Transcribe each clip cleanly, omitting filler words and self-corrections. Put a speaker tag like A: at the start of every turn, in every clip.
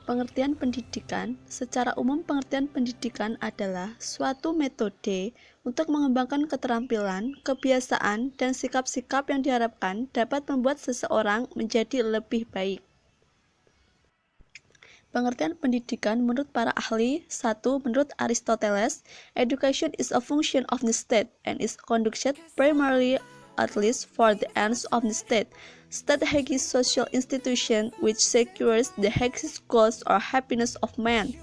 A: Pengertian pendidikan, secara umum pengertian pendidikan adalah suatu metode untuk mengembangkan keterampilan, kebiasaan, dan sikap-sikap yang diharapkan dapat membuat seseorang menjadi lebih baik. Pengertian pendidikan menurut para ahli: 1. Menurut Aristoteles, education is a function of the state and is conducted primarily at least for the ends of the state. State has social institution which secures the highest goals or happiness of man.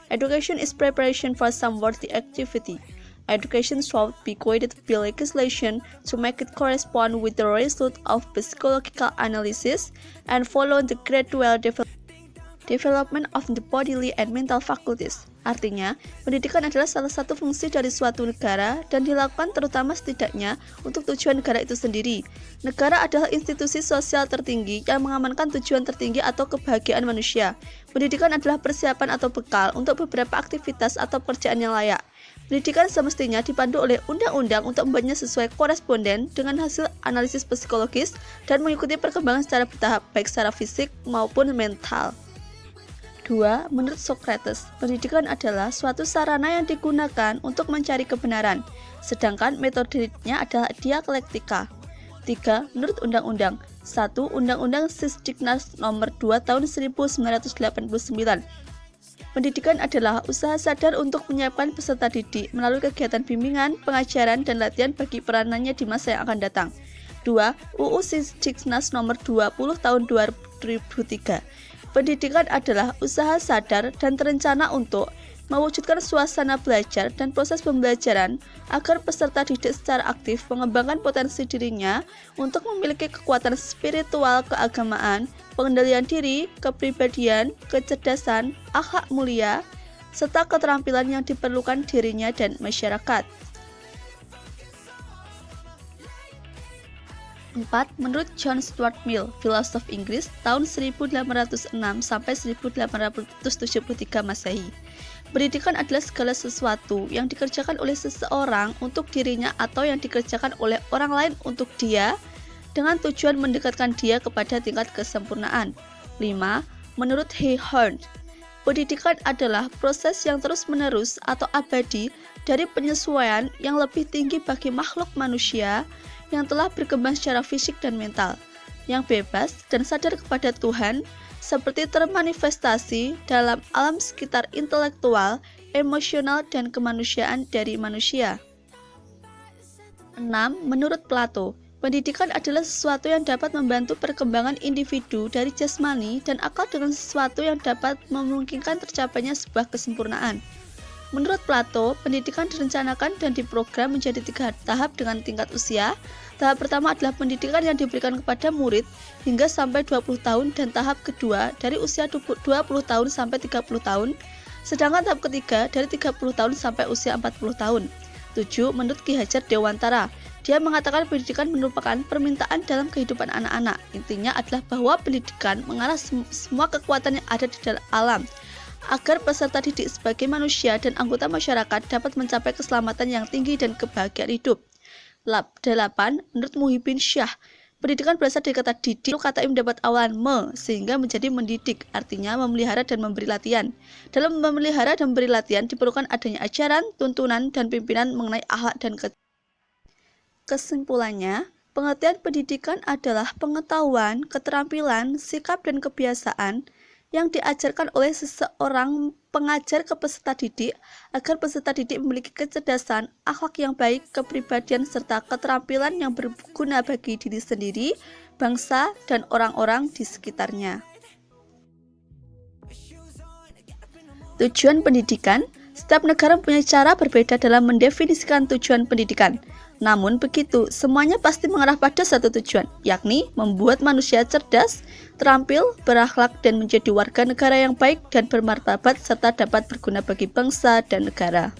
A: Education is preparation for some worthy activity. Education should be guided by legislation to make it correspond with the result of psychological analysis and follow the gradual development of the bodily and mental faculties. Artinya, pendidikan adalah salah satu fungsi dari suatu negara dan dilakukan terutama setidaknya untuk tujuan negara itu sendiri. Negara adalah institusi sosial tertinggi yang mengamankan tujuan tertinggi atau kebahagiaan manusia. Pendidikan adalah persiapan atau bekal untuk beberapa aktivitas atau pekerjaan yang layak. Pendidikan semestinya dipandu oleh undang-undang untuk membuatnya sesuai koresponden dengan hasil analisis psikologis dan mengikuti perkembangan secara bertahap, baik secara fisik maupun mental. 2. Menurut Socrates, pendidikan adalah suatu sarana yang digunakan untuk mencari kebenaran, sedangkan metodenya adalah dialektika. 3. Menurut undang-undang 1. Undang-undang Sisdiknas nomor 2 tahun 1989. Pendidikan adalah usaha sadar untuk menyiapkan peserta didik melalui kegiatan bimbingan, pengajaran, dan latihan bagi peranannya di masa yang akan datang. 2. UU Sisdiknas nomor 20 tahun 2003. Pendidikan adalah usaha sadar dan terencana untuk mewujudkan suasana belajar dan proses pembelajaran agar peserta didik secara aktif mengembangkan potensi dirinya untuk memiliki kekuatan spiritual, keagamaan, pengendalian diri, kepribadian, kecerdasan, akhlak mulia, serta keterampilan yang diperlukan dirinya dan masyarakat. 4. Menurut John Stuart Mill, filosof Inggris tahun 1806 sampai 1873 Masehi, pendidikan adalah segala sesuatu yang dikerjakan oleh seseorang untuk dirinya atau yang dikerjakan oleh orang lain untuk dia dengan tujuan mendekatkan dia kepada tingkat kesempurnaan. 5. Menurut Horn, pendidikan adalah proses yang terus-menerus atau abadi dari penyesuaian yang lebih tinggi bagi makhluk manusia yang telah berkembang secara fisik dan mental, yang bebas dan sadar kepada Tuhan, seperti termanifestasi dalam alam sekitar intelektual, emosional, dan kemanusiaan dari manusia. 6. Menurut Plato, pendidikan adalah sesuatu yang dapat membantu perkembangan individu dari jasmani dan akal dengan sesuatu yang dapat memungkinkan tercapainya sebuah kesempurnaan. Menurut Plato, pendidikan direncanakan dan diprogram menjadi 3 tahap dengan tingkat usia. Tahap pertama adalah pendidikan yang diberikan kepada murid hingga sampai 20 tahun dan tahap kedua dari usia 20 tahun sampai 30 tahun. Sedangkan tahap ketiga dari 30 tahun sampai usia 40 tahun. 7. Menurut Ki Hajar Dewantara, dia mengatakan pendidikan merupakan permintaan dalam kehidupan anak-anak. Intinya adalah bahwa pendidikan mengarah semua kekuatan yang ada di dalam alam, agar peserta didik sebagai manusia dan anggota masyarakat dapat mencapai keselamatan yang tinggi dan kebahagiaan hidup. 8. Menurut Muhyiddin Syah, pendidikan berasal dari kata didik, kata ini mendapat awalan sehingga menjadi mendidik, artinya memelihara dan memberi latihan. Dalam memelihara dan memberi latihan diperlukan adanya ajaran, tuntunan, dan pimpinan mengenai akhlak dan kesimpulannya, pengertian pendidikan adalah pengetahuan, keterampilan, sikap, dan kebiasaan yang diajarkan oleh seseorang pengajar ke peserta didik agar peserta didik memiliki kecerdasan, akhlak yang baik, kepribadian, serta keterampilan yang berguna bagi diri sendiri, bangsa, dan orang-orang di sekitarnya. Tujuan pendidikan. Setiap negara punya cara berbeda dalam mendefinisikan tujuan pendidikan. Namun begitu, semuanya pasti mengarah pada satu tujuan, yakni membuat manusia cerdas, terampil, berakhlak, dan menjadi warga negara yang baik dan bermartabat serta dapat berguna bagi bangsa dan negara.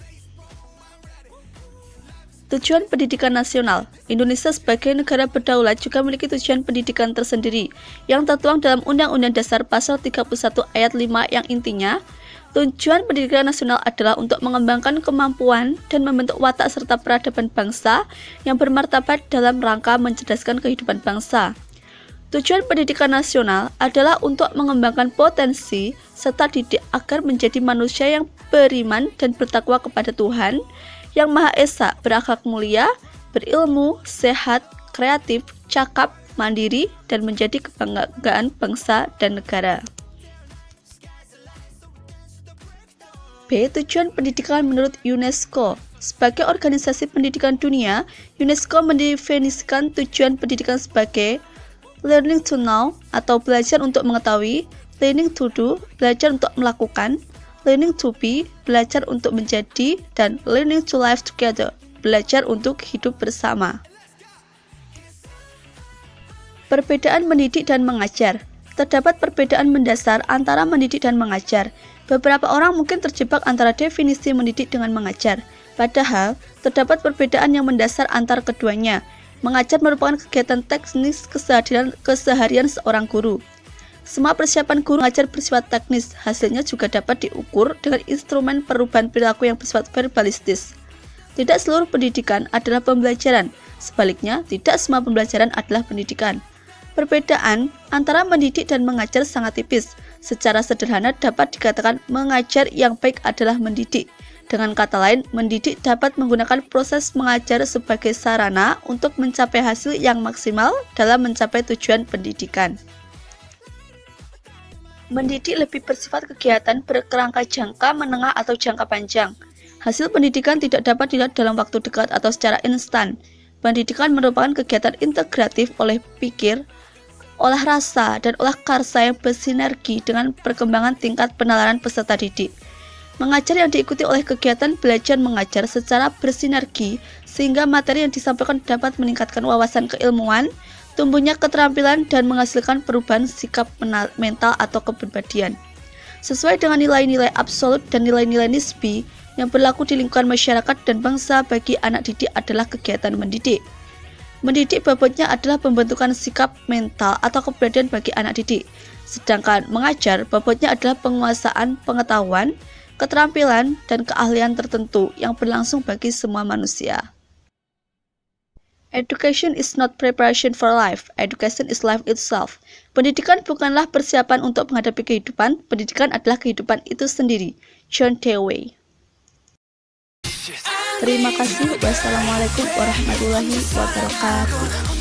A: Tujuan pendidikan nasional. Indonesia sebagai negara berdaulat juga memiliki tujuan pendidikan tersendiri yang tertuang dalam Undang-Undang Dasar Pasal 31 Ayat 5 yang intinya, tujuan pendidikan nasional adalah untuk mengembangkan kemampuan dan membentuk watak serta peradaban bangsa yang bermartabat dalam rangka mencerdaskan kehidupan bangsa. Tujuan pendidikan nasional adalah untuk mengembangkan potensi serta didik agar menjadi manusia yang beriman dan bertakwa kepada Tuhan, yang Maha Esa, berakhlak mulia, berilmu, sehat, kreatif, cakap, mandiri, dan menjadi kebanggaan bangsa dan negara. B. Tujuan pendidikan menurut UNESCO. Sebagai organisasi pendidikan dunia, UNESCO mendefinisikan tujuan pendidikan sebagai learning to know atau belajar untuk mengetahui, learning to do, belajar untuk melakukan, learning to be, belajar untuk menjadi, dan learning to live together, belajar untuk hidup bersama. Perbedaan mendidik dan mengajar. Terdapat perbedaan mendasar antara mendidik dan mengajar. Beberapa orang mungkin terjebak antara definisi mendidik dengan mengajar, padahal terdapat perbedaan yang mendasar antar keduanya. Mengajar merupakan kegiatan teknis keseharian seorang guru. Semua persiapan guru mengajar bersifat teknis, hasilnya juga dapat diukur dengan instrumen perubahan perilaku yang bersifat verbalistis. Tidak seluruh pendidikan adalah pembelajaran, sebaliknya tidak semua pembelajaran adalah pendidikan. Perbedaan antara mendidik dan mengajar sangat tipis. Secara sederhana dapat dikatakan mengajar yang baik adalah mendidik. Dengan kata lain, mendidik dapat menggunakan proses mengajar sebagai sarana untuk mencapai hasil yang maksimal dalam mencapai tujuan pendidikan. Mendidik lebih bersifat kegiatan berkerangka jangka menengah atau jangka panjang. Hasil pendidikan tidak dapat dilihat dalam waktu dekat atau secara instan. Pendidikan merupakan kegiatan integratif oleh pikir, olah rasa, dan olah karsa yang bersinergi dengan perkembangan tingkat penalaran peserta didik. Mengajar yang diikuti oleh kegiatan belajar mengajar secara bersinergi sehingga materi yang disampaikan dapat meningkatkan wawasan keilmuan, tumbuhnya keterampilan, dan menghasilkan perubahan sikap mental atau kepribadian. Sesuai dengan nilai-nilai absolut dan nilai-nilai nisbi yang berlaku di lingkungan masyarakat dan bangsa, bagi anak didik adalah kegiatan mendidik. Mendidik bobotnya adalah pembentukan sikap mental atau kepribadian bagi anak didik, sedangkan mengajar bobotnya adalah penguasaan pengetahuan, keterampilan, dan keahlian tertentu yang berlangsung bagi semua manusia. Education is not preparation for life, education is life itself. Pendidikan bukanlah persiapan untuk menghadapi kehidupan, pendidikan adalah kehidupan itu sendiri. John Dewey. Terima kasih. Wassalamualaikum warahmatullahi wabarakatuh.